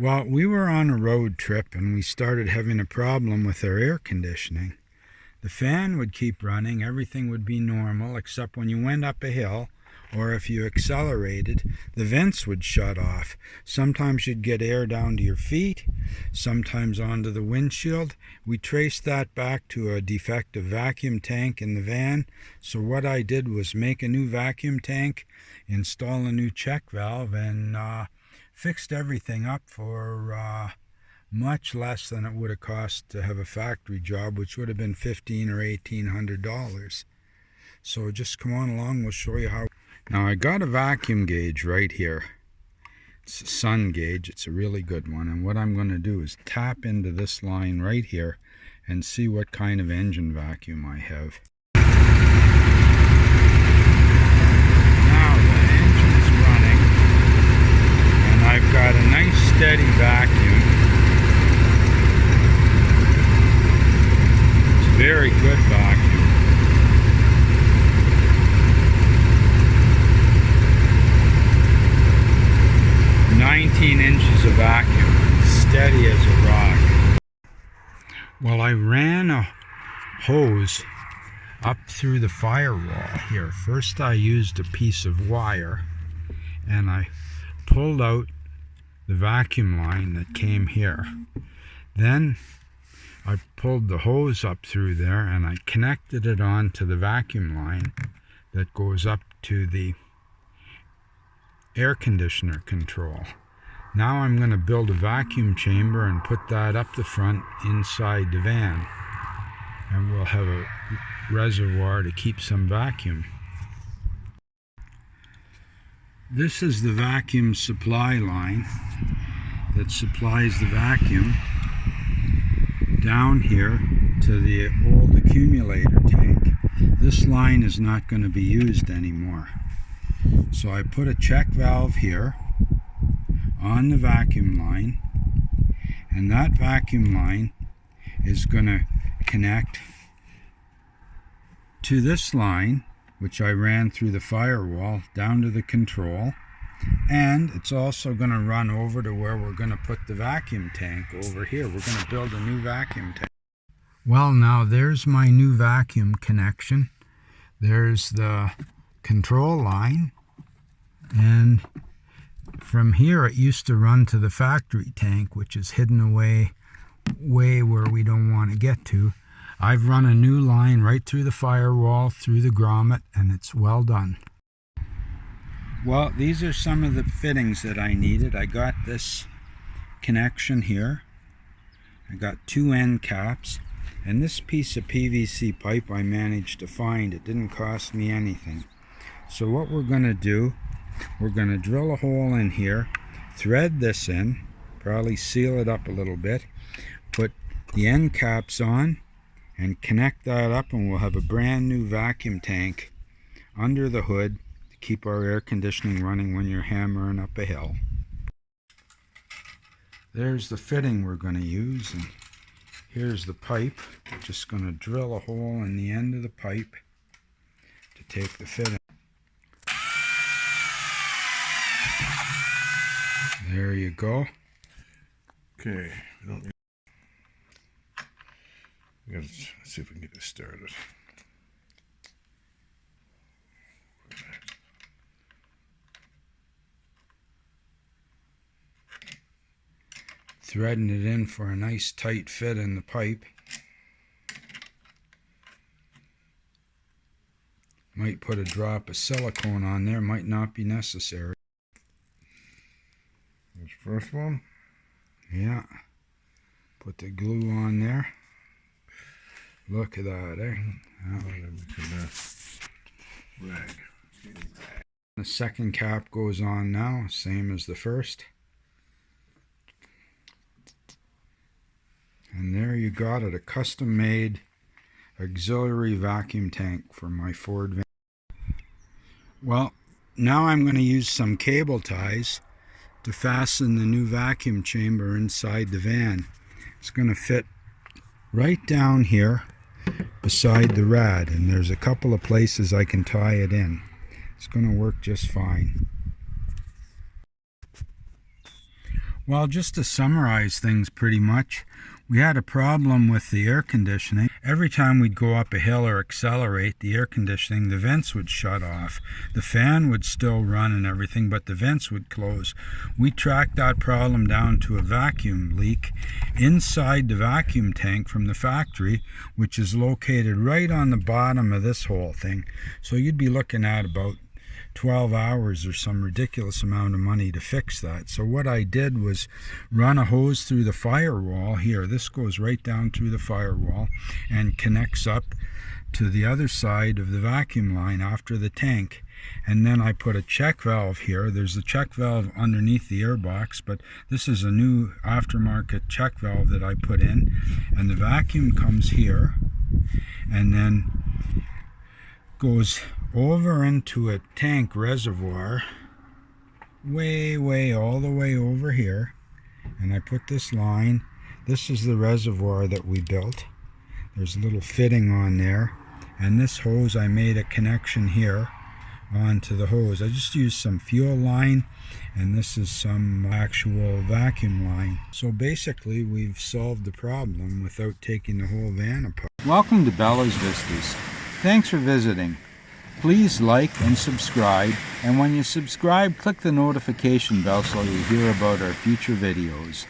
Well, we were on a road trip and we started having a problem with our air conditioning. The fan would keep running, everything would be normal, except when you went up a hill or if you accelerated, the vents would shut off. Sometimes you'd get air down to your feet, sometimes onto the windshield. We traced that back to a defective vacuum tank in the van. So what I did was make a new vacuum tank, install a new check valve, and fixed everything up for much less than it would have cost to have a factory job, which would have been $1,500 or $1,800. So just come on along, we'll show you how. Now I got a vacuum gauge right here. It's a sun gauge, it's a really good one, and what I'm going to do is tap into this line right here and see what kind of engine vacuum I have. Now the engine is running and I've got a nice steady vacuum. It's a very good vacuum. 19 inches of vacuum, steady as a rock. Well, I ran a hose up through the firewall here. First I used a piece of wire and I pulled out the vacuum line that came here. Then I pulled the hose up through there and I connected it onto the vacuum line that goes up to the air conditioner control. Now I'm going to build a vacuum chamber and put that up the front inside the van, and we'll have a reservoir to keep some vacuum. This is the vacuum supply line that supplies the vacuum down here to the old accumulator tank. This line is not going to be used anymore. So I put a check valve here on the vacuum line, and that vacuum line is going to connect to this line, which I ran through the firewall down to the control, and it's also going to run over to where we're going to put the vacuum tank over here. We're going to build a new vacuum tank. Well, now there's my new vacuum connection. There's the control line, and from here it used to run to the factory tank, which is hidden away way where we don't want to get to. I've run a new line right through the firewall, through the grommet, and it's well done. Well, these are some of the fittings that I needed. I got this connection here. I got two end caps, and this piece of PVC pipe I managed to find. It didn't cost me anything. So what we're going to do, we're going to drill a hole in here, thread this in, probably seal it up a little bit, put the end caps on, and connect that up, and we'll have a brand new vacuum tank under the hood to keep our air conditioning running when you're hammering up a hill. There's the fitting we're going to use, and here's the pipe. We're just going to drill a hole in the end of the pipe to take the fitting. There you go. Okay, let's see if we can get this started. Threading it in for a nice tight fit in the pipe. Might put a drop of silicone on there, might not be necessary. This first one? Yeah. Put the glue on there. Look at that, eh? Rag. The second cap goes on now, same as the first. And there you got it, a custom-made auxiliary vacuum tank for my Ford van. Well, now I'm going to use some cable ties to fasten the new vacuum chamber inside the van. It's going to fit right down here beside the rad, and there's a couple of places I can tie it in. It's going to work just fine. Well, just to summarize things pretty much, we had a problem with the air conditioning. Every time we'd go up a hill or accelerate the air conditioning, the vents would shut off. The fan would still run and everything, but the vents would close. We tracked that problem down to a vacuum leak inside the vacuum tank from the factory, which is located right on the bottom of this whole thing. So you'd be looking at about 12 hours or some ridiculous amount of money to fix that. So what I did was run a hose through the firewall here. This goes right down through the firewall and connects up to the other side of the vacuum line after the tank. And then I put a check valve here. There's a check valve underneath the air box, but this is a new aftermarket check valve that I put in. And the vacuum comes here and then goes over into a tank reservoir way all the way over here, and I put this line. This is the reservoir that we built. There's a little fitting on there, and this hose, I made a connection here onto the hose. I just used some fuel line, and this is some actual vacuum line. So basically we've solved the problem without taking the whole van apart. Welcome to Bella's Vistas. Thanks for visiting. Please like and subscribe, and when you subscribe, click the notification bell so you'll hear about our future videos.